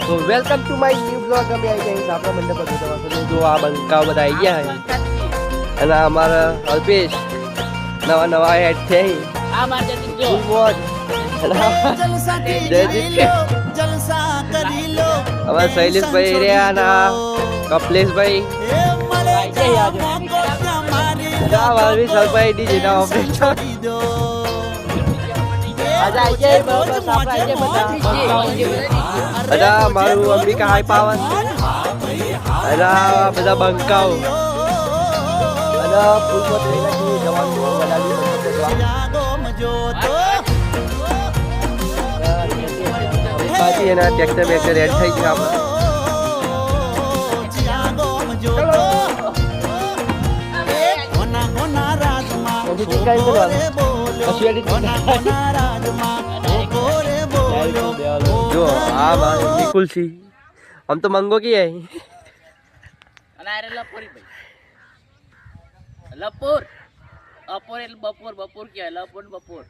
તો welcome to my new blog. અમે આવી ગયા આપણા મંડપ પર તમારે જો આ બંકાઓ બધા આવી ગયા છે અને અમારા અલ્પેશ નવા નવા એડ છે આ મારે જો અમારા શૈલેષભાઈ રહ્યા ના કપલેશભાઈ વિશાલભાઈ ડીજે ના ઓપરેટર બધા મારું અંબિકા હાઈ પાવર અને બધા બંકાઓ અને બાકી એના ટ્રેક્ટર બેક્ટર એડ થઈ ગયા જો આ મારી કુલસી આમ તો મંગો કી હે અને આ લપોરી ભાઈ લપોર અપોર એટલે બપોર બપોર કહેવાય લપોર બપોર